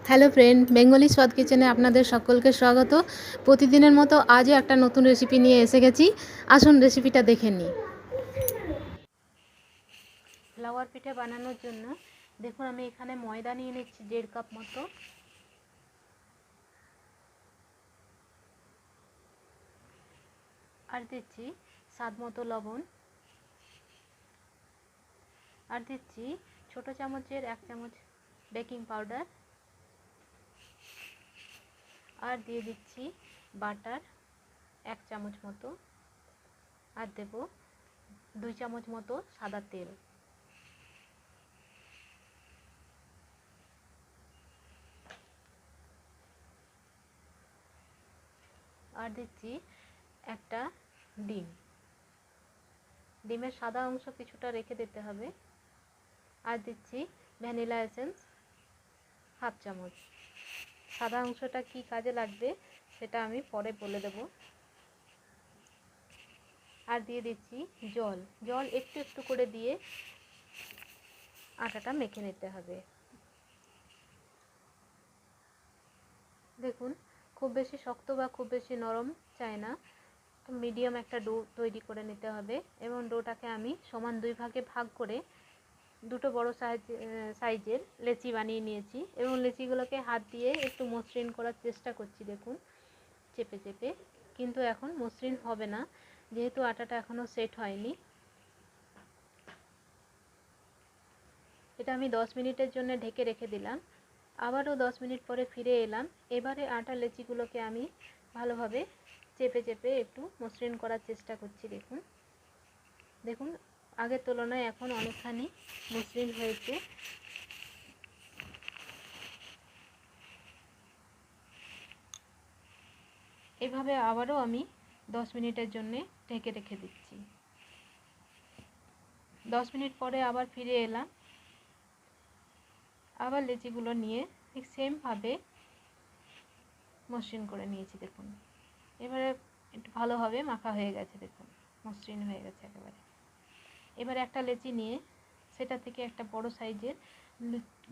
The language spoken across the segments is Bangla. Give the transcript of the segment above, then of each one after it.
হ্যালো ফ্রেন্ড, বেঙ্গলি স্বাদ কিচেনে আপনাদের সকলকে স্বাগত। প্রতিদিনের মতো আজও একটা নতুন রেসিপি নিয়ে এসে গেছি। আসুন রেসিপিটা দেখে নিই। ফ্লাওয়ার পিঠে বানানোর জন্য দেখুন আমি এখানে ময়দা নিয়ে নিচ্ছি 1.5 কাপ মতো। আর দিচ্ছি স্বাদ মতো লবণ। আর দিচ্ছি ছোটো চামচের 1 চামচ বেকিং পাউডার। আর দিয়ে দিচ্ছি বাটার 1 চামচ মতো। আর দেব 2 চামচ মতো সাদা তেল। আর দিচ্ছি একটা ডিম। ডিমের সাদা অংশ কিছুটা রেখে দিতে হবে। আর দিচ্ছি ভ্যানিলা এসেন্স 1/2 চামচ। সাদা অংশটা কি কাজে লাগবে সেটা আমি পরে বলে দেব। আর দিয়ে দিচ্ছি জল একটু একটু করে দিয়ে আটাটা মেখে নিতে হবে। দেখুন খুব বেশি শক্ত বা খুব বেশি নরম চাই না, মিডিয়াম একটা ডো তৈরি করে নিতে হবে। এবং ডোটাকে আমি সমান 2 ভাগে ভাগ করে দুটো বড় সাইজের লেচি বানিয়ে নিয়েছি। এবং লেচিগুলোকে হাত দিয়ে একটু মসৃণ করার চেষ্টা করছি, দেখুন চেপে চেপে। কিন্তু এখন মসৃণ হবে না, যেহেতু আটাটা এখনও সেট হয়নি। এটা আমি 10 মিনিটের জন্য ঢেকে রেখে দিলাম। আবারও 10 মিনিট পরে ফিরে এলাম। এবারে আটা লেচিগুলোকে আমি ভালোভাবে চেপে চেপে একটু মসৃণ করার চেষ্টা করছি। দেখুন আগের তুলনায় এখন অনেকখানি মসৃণ হয়েছে। এভাবে আবারও আমি 10 মিনিটের জন্য ঢেকে রেখে দিচ্ছি। 10 মিনিট পরে আবার ফিরে এলাম। আবার লেচিগুলো নিয়ে ঠিক সেমভাবে মসৃণ করে নিয়েছি। দেখুন এবারে একটু ভালোভাবে মাখা হয়ে গেছে, দেখুন মসৃণ হয়ে গেছে একেবারে। এবার একটা লেচি নিয়ে সেটা থেকে একটা বড় সাইজের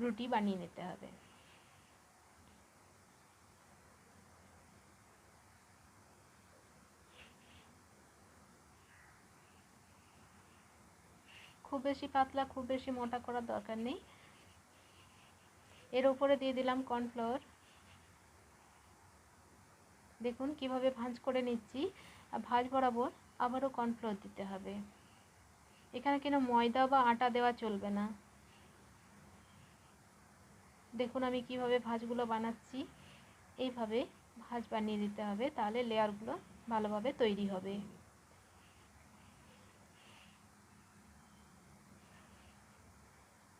রুটি বানিয়ে নিতে হবে। খুব বেশি পাতলা খুব বেশি মোটা করার দরকার নেই। এর উপরে দিয়ে দিলাম কর্নফ্লাওয়ার। দেখুন কিভাবে ভাঁজ করে নিচ্ছি। আর ভাঁজ বরাবর আবারও কর্নফ্লাওয়ার দিতে হবে। এখানে কিন্তু ময়দা বা আটা দেওয়া চলবে না। দেখুন আমি কিভাবে ভাঁজগুলো বানাচ্ছি। এইভাবে ভাঁজ বানিয়ে দিতে হবে, তাহলে লেয়ারগুলো ভালোভাবে তৈরি হবে।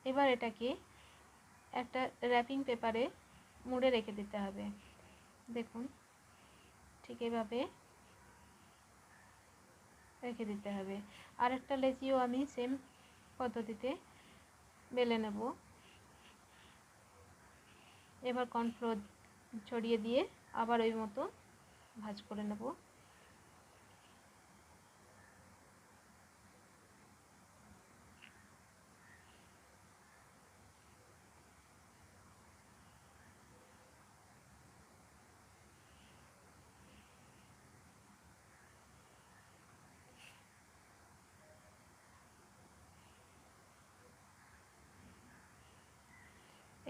এবার এটাকে একটা র্যাপিং পেপারে মুড়ে রেখে দিতে হবে। দেখুন ঠিক এভাবে রেখে দিতে হবে। আর একটা লেচিও আমি সেম পদ্ধতিতে বেলে নেব। এবার কর্নফ্লোর ছড়িয়ে দিয়ে আবার ওই মতো ভাঁজ করে নেব।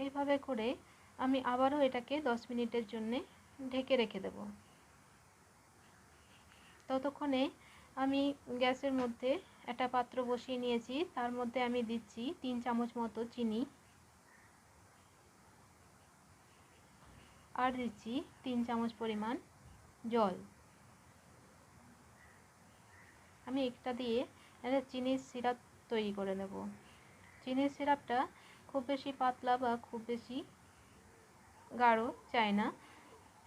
এইভাবে করে আমি আবারও এটাকে 10 মিনিটের জন্য ঢেকে রেখে দেব। ততক্ষণে আমি গ্যাসের মধ্যে একটা পাত্র বসিয়ে নিয়েছি। তার মধ্যে আমি দিচ্ছি 3 চামচ মতো চিনি। আর দিচ্ছি 3 চামচ পরিমাণ জল। আমি এটা দিয়ে একটা চিনির সিরাপ তৈরি করে নেব। চিনির সিরাপটা খুব বেশি পাতলা বা খুব বেশি গাঢ় চাই না।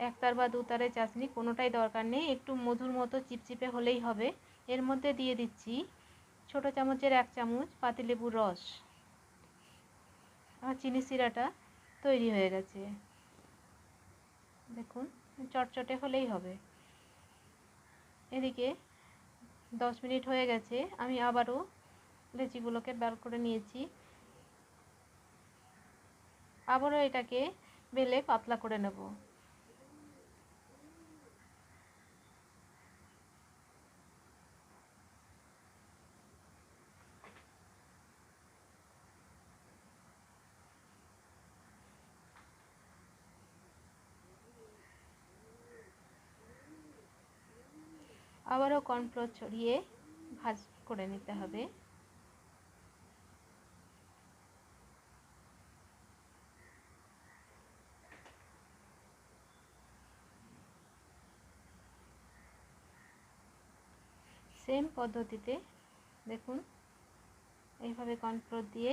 একতার বা দুতারের চাশনি কোনোটাই দরকার নেই, একটু মধুর মতো চিপচিপে হলেই হবে। এর মধ্যে দিয়ে দিচ্ছি ছোটো চামচের 1 চামচ পাতিলেবুর রস। আমার চিনি সিরাটা তৈরি হয়ে গেছে। দেখুন চটচটে হলেই হবে। এদিকে 10 মিনিট হয়ে গেছে। আমি আবারও লেচিগুলোকে বের করে নিয়েছি। আবারও এটাকে বেলে পাতলা করে নেব। আবারও কর্নফ্লোর ছড়িয়ে ভাজ করে নিতে হবে। সেম পদ্ধতিতে দেখুন এইভাবে কর্নফ্লোর দিয়ে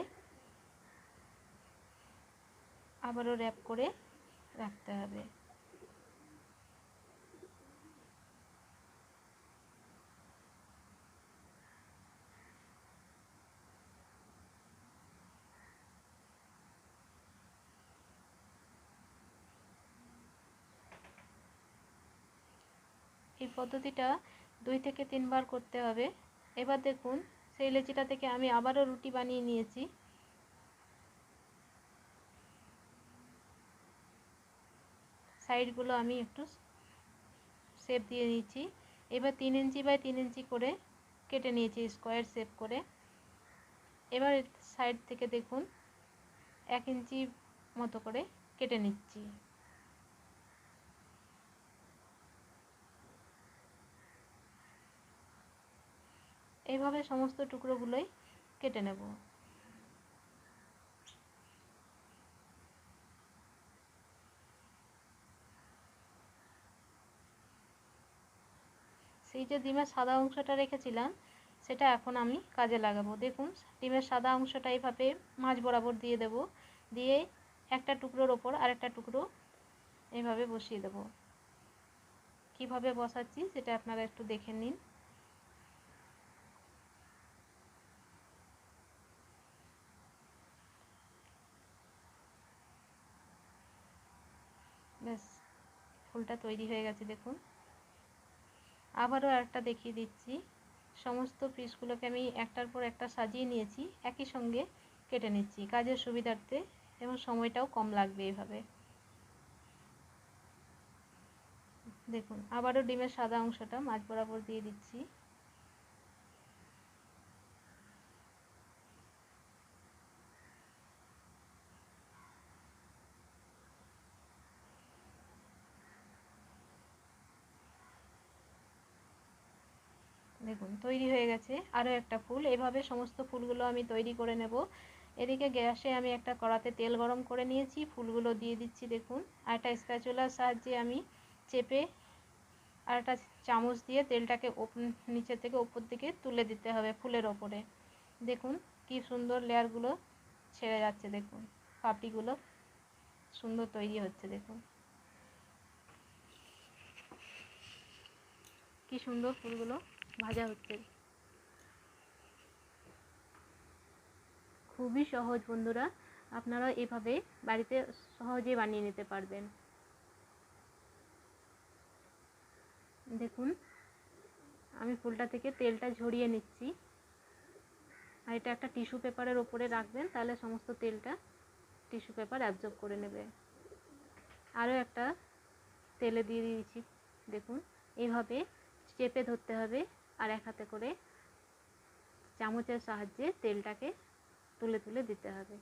আবারও র্যাপ করে রাখতে হবে। এই পদ্ধতিটা 2 থেকে 3 বার করতে হবে। এবার দেখুন সেই লেচিটা থেকে আমি আবারও রুটি বানিয়ে নিয়েছি। সাইডগুলো আমি একটু শেপ দিয়ে নিয়েছি। এবার 3 ইঞ্চি বাই 3 ইঞ্চি করে কেটে নিয়েছি স্কোয়ার শেপ করে। এবার সাইড থেকে দেখুন 1 ইঞ্চি মতো করে কেটে নিচ্ছি। এইভাবে সমস্ত টুকরোগুলোই কেটে নেব। সেই যে ডিমের সাদা অংশটা রেখেছিলাম সেটা এখন আমি কাজে লাগাবো। দেখুন ডিমের সাদা অংশটা এইভাবে মাঝ বরাবর দিয়ে দেব, দিয়ে একটা টুকরোর ওপর আরেকটা টুকরো এইভাবে বসিয়ে দেব। কিভাবে বসাচ্ছি সেটা আপনারা একটু দেখে নিন। ব্যাস ফুলটা তৈরি হয়ে গেছে দেখুন। আবারও একটা দেখিয়ে দিচ্ছি। সমস্ত পিসগুলোকে আমি একটার পর একটা সাজিয়ে নিয়েছি, একই সঙ্গে কেটে নিচ্ছি কাজের সুবিধার্থে এবং সময়টাও কম লাগবে এভাবে। দেখুন আবারও ডিমের সাদা অংশটা মাঝ বরাবর দিয়ে দিচ্ছি। দেখুন তৈরি হয়ে গেছে আরও একটা ফুল। এভাবে সমস্ত ফুলগুলো আমি তৈরি করে নেব। এদিকে গ্যাসে আমি একটা কড়াতে তেল গরম করে নিয়েছি, ফুলগুলো দিয়ে দিচ্ছি। দেখুন আর একটা স্প্যাচুলার সাহায্যে আমি চেপে আর একটা চামচ দিয়ে তেলটাকে নিচে থেকে উপর দিকে তুলে দিতে হবে ফুলের ওপরে। দেখুন কি সুন্দর লেয়ারগুলো ছেড়ে যাচ্ছে, দেখুন পাপড়িগুলো সুন্দর তৈরি হচ্ছে। দেখুন কি সুন্দর ফুলগুলো ভাজা হচ্ছে। খুবই সহজ বন্ধুরা, আপনারা এভাবে বাড়িতে সহজে বানিয়ে নিতে পারবেন। দেখুন আমি ফুলটা থেকে তেলটা ঝরিয়ে নিচ্ছি। আর এটা একটা টিস্যু পেপারের ওপরে রাখবেন, তাহলে সমস্ত তেলটা টিস্যু পেপার অ্যাবজর্ব করে নেবে। আরও একটা তেলে দিয়ে দিয়েছি। দেখুন এইভাবে চেপে ধরতে হবে আর এক হাতে করে চামচের সাহায্যে তেলটাকে তুলে তুলে দিতে হবে।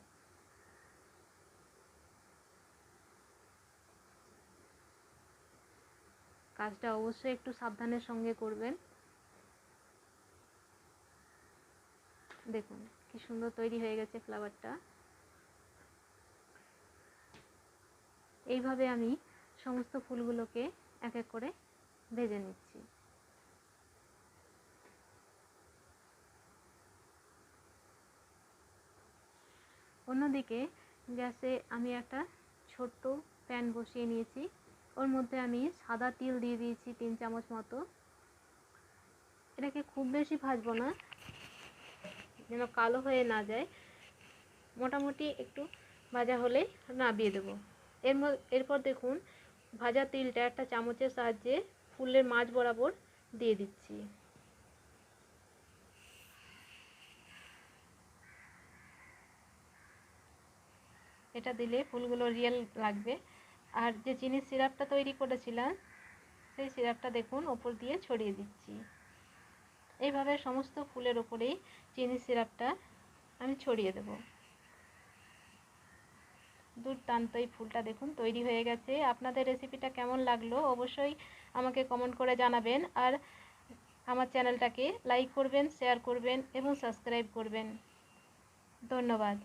কাজটা অবশ্যই একটু সাবধানের সঙ্গে করবেন। দেখুন কি সুন্দর তৈরি হয়ে গেছে ফ্লাওয়ারটা। এইভাবে আমি সমস্ত ফুলগুলোকে এক এক করে ভেজে নিচ্ছি। অন্যদিকে গ্যাসে আমি একটা ছোট্ট প্যান বসিয়ে নিয়েছি, ওর মধ্যে আমি সাদা তিল দিয়ে দিয়েছি 3 চামচ মতো। এটাকে খুব বেশি ভাজবো না যেন কালো হয়ে না যায়, মোটামুটি একটু ভাজা হলেই নামিয়ে দেবো। এরপর দেখুন ভাজা তিলটা একটা চামচের সাহায্যে ফুলের মাঝ বরাবর দিয়ে দিচ্ছি। এটা দিলে ফুলগুলো রিয়েল লাগবে। আর যে চিনির সিরাপটা তৈরি করেছিলাম সেই সিরাপটা দেখুন ওপর দিয়ে ছড়িয়ে দিচ্ছি। এইভাবে সমস্ত ফুলের ওপরেই চিনির সিরাপটা আমি ছড়িয়ে দেব। দুর্দান্ত এই ফুলটা দেখুন তৈরি হয়ে গেছে। আপনাদের রেসিপিটা কেমন লাগলো অবশ্যই আমাকে কমেন্ট করে জানাবেন। আর আমার চ্যানেলটাকে লাইক করবেন, শেয়ার করবেন এবং সাবস্ক্রাইব করবেন। ধন্যবাদ।